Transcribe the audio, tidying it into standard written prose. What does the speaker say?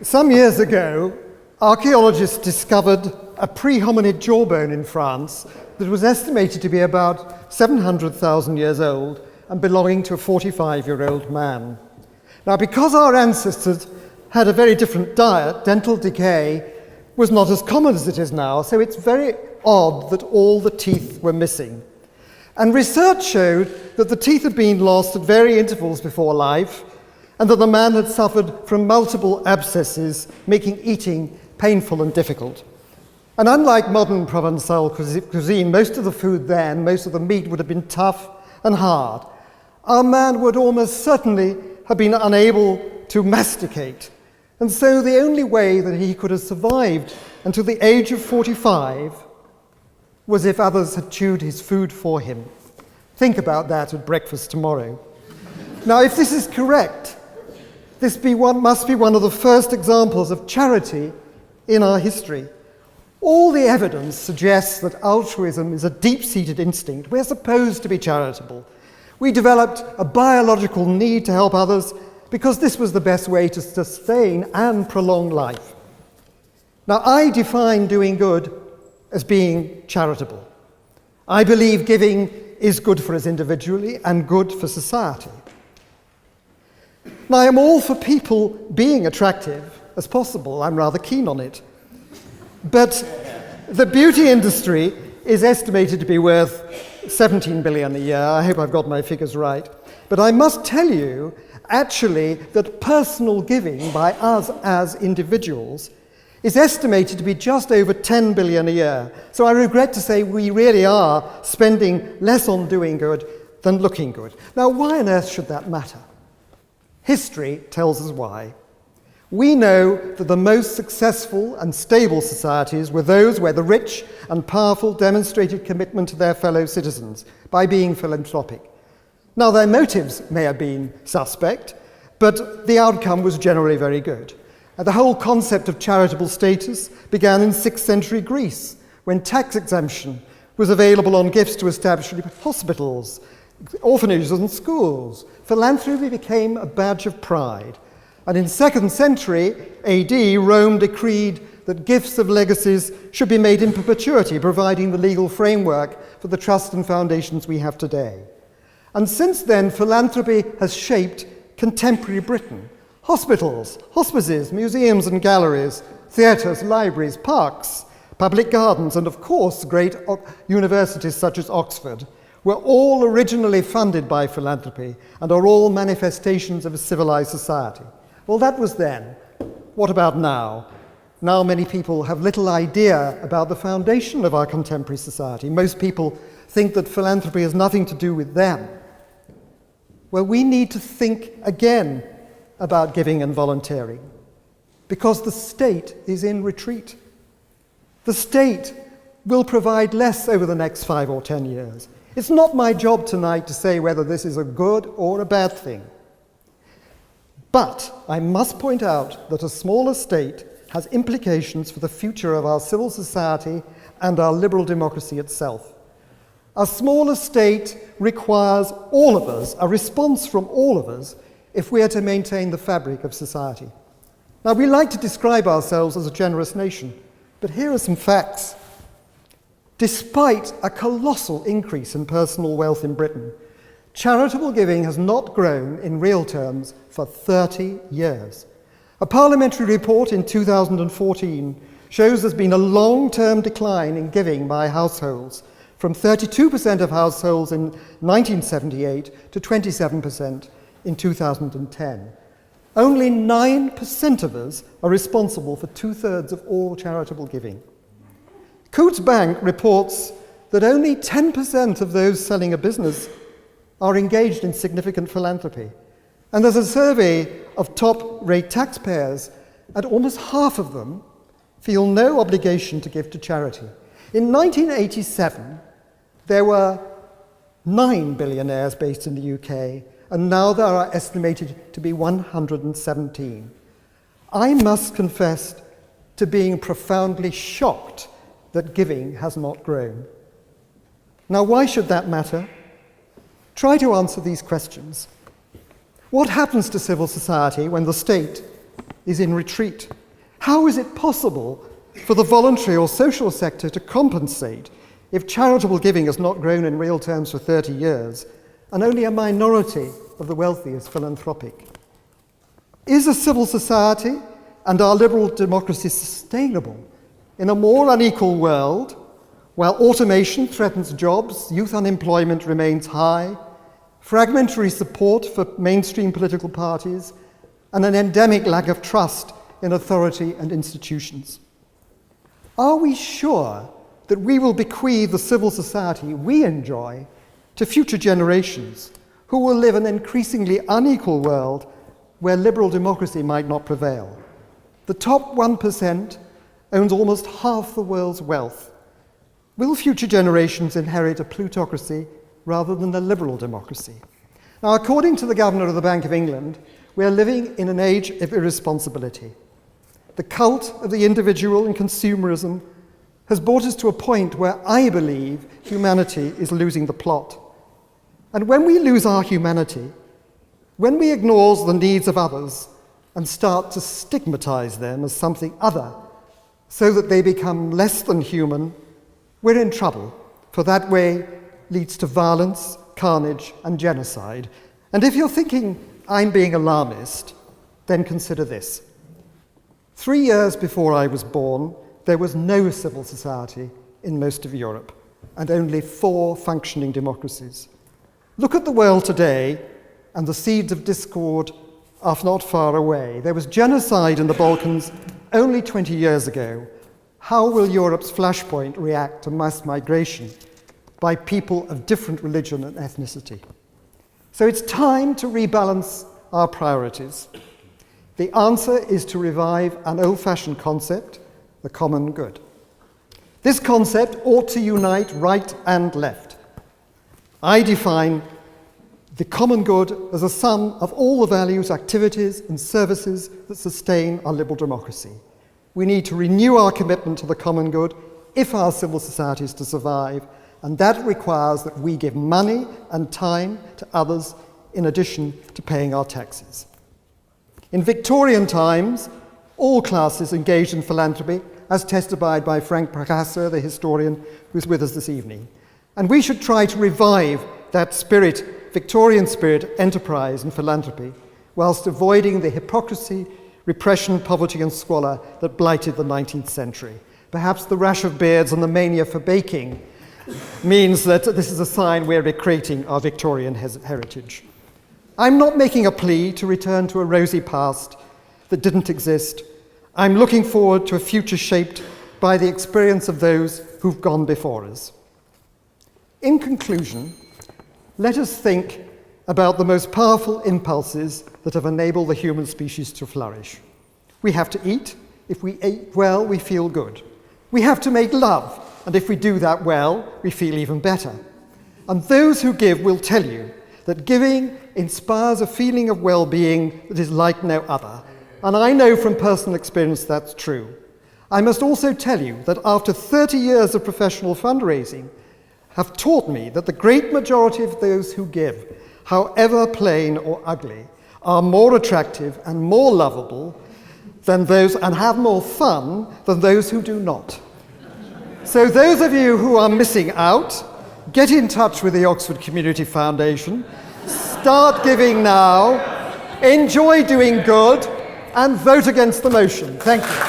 Some years ago, archaeologists discovered a pre-hominid jawbone in France that was estimated to be about 700,000 years old and belonging to a 45-year-old man. Now, because our ancestors had a very different diet, dental decay was not as common as it is now, so it's very odd that all the teeth were missing. And research showed that the teeth had been lost at varying intervals before life, and that the man had suffered from multiple abscesses, making eating painful and difficult. And unlike modern Provençal cuisine, most of the food then, most of the meat would have been tough and hard. Our man would almost certainly have been unable to masticate. And so the only way that he could have survived until the age of 45 was if others had chewed his food for him. Think about that at breakfast tomorrow. Now, if this is correct, this must be one of the first examples of charity in our history. All the evidence suggests that altruism is a deep-seated instinct. We're supposed to be charitable. We developed a biological need to help others because this was the best way to sustain and prolong life. Now, I define doing good as being charitable. I believe giving is good for us individually and good for society. Now, I am all for people being attractive as possible. I'm rather keen on it. But the beauty industry is estimated to be worth 17 billion a year. I hope I've got my figures right. But I must tell you, actually, that personal giving by us as individuals is estimated to be just over 10 billion a year. So I regret to say we really are spending less on doing good than looking good. Now, why on earth should that matter? History tells us why. We know that the most successful and stable societies were those where the rich and powerful demonstrated commitment to their fellow citizens by being philanthropic. Now, their motives may have been suspect, but the outcome was generally very good. And the whole concept of charitable status began in 6th century Greece, when tax exemption was available on gifts to establish hospitals, orphanages and schools. Philanthropy became a badge of pride. And in 2nd century AD, Rome decreed that gifts of legacies should be made in perpetuity, providing the legal framework for the trust and foundations we have today. And since then, philanthropy has shaped contemporary Britain. Hospitals, hospices, museums and galleries, theatres, libraries, parks, public gardens, and of course great universities such as Oxford were all originally funded by philanthropy and are all manifestations of a civilized society. Well, that was then. What about now? Now many people have little idea about the foundation of our contemporary society. Most people think that philanthropy has nothing to do with them. Well, we need to think again about giving and volunteering, because the state is in retreat. The state will provide less over the next 5 or 10 years. It's not my job tonight to say whether this is a good or a bad thing. But I must point out that a smaller state has implications for the future of our civil society and our liberal democracy itself. A smaller state requires all of us, a response from all of us, if we are to maintain the fabric of society. Now, we like to describe ourselves as a generous nation, but here are some facts. Despite a colossal increase in personal wealth in Britain, charitable giving has not grown in real terms for 30 years. A parliamentary report in 2014 shows there's been a long-term decline in giving by households, from 32% of households in 1978 to 27% in 2010. Only 9% of us are responsible for 2/3 of all charitable giving. Coutts Bank reports that only 10% of those selling a business are engaged in significant philanthropy. And there's a survey of top-rate taxpayers, and almost half of them feel no obligation to give to charity. In 1987, there were 9 billionaires based in the UK, and now there are estimated to be 117. I must confess to being profoundly shocked that giving has not grown. Now, why should that matter? Try to answer these questions. What happens to civil society when the state is in retreat. How is it possible for the voluntary or social sector to compensate if charitable giving has not grown in real terms for 30 years and only a minority of the wealthy is philanthropic? Is a civil society and our liberal democracy sustainable in a more unequal world, while automation threatens jobs, youth unemployment remains high, fragmentary support for mainstream political parties, and an endemic lack of trust in authority and institutions? Are we sure that we will bequeath the civil society we enjoy to future generations who will live in an increasingly unequal world where liberal democracy might not prevail? The top 1% owns almost half the world's wealth. Will future generations inherit a plutocracy rather than a liberal democracy? Now, according to the Governor of the Bank of England, we are living in an age of irresponsibility. The cult of the individual and consumerism has brought us to a point where I believe humanity is losing the plot. And when we lose our humanity, when we ignore the needs of others and start to stigmatize them as something other so that they become less than human, we're in trouble, for that way leads to violence, carnage, and genocide. And if you're thinking I'm being alarmist, then consider this. 3 years before I was born, there was no civil society in most of Europe, and only 4 functioning democracies. Look at the world today, and the seeds of discord are not far away. There was genocide in the Balkans only 20 years ago. How will Europe's flashpoint react to mass migration by people of different religion and ethnicity? So it's time to rebalance our priorities. The answer is to revive an old-fashioned concept, the common good. This concept ought to unite right and left. I define the common good as a sum of all the values, activities, and services that sustain our liberal democracy. We need to renew our commitment to the common good if our civil society is to survive, and that requires that we give money and time to others in addition to paying our taxes. In Victorian times, all classes engaged in philanthropy, as testified by Frank Prakasa, the historian who's with us this evening. And we should try to revive that spirit, Victorian spirit, enterprise and philanthropy, whilst avoiding the hypocrisy, repression, poverty and squalor that blighted the 19th century. Perhaps the rash of beards and the mania for baking means that this is a sign we're recreating our Victorian heritage. I'm not making a plea to return to a rosy past that didn't exist. I'm looking forward to a future shaped by the experience of those who've gone before us. In conclusion, let us think about the most powerful impulses that have enabled the human species to flourish. We have to eat. If we eat well, we feel good. We have to make love, and if we do that well, we feel even better. And those who give will tell you that giving inspires a feeling of well-being that is like no other. And I know from personal experience that's true. I must also tell you that after 30 years of professional fundraising have taught me that the great majority of those who give, however plain or ugly, are more attractive and more lovable than those, and have more fun than those who do not. So those of you who are missing out, get in touch with the Oxford Community Foundation, start giving now, enjoy doing good, and vote against the motion. Thank you.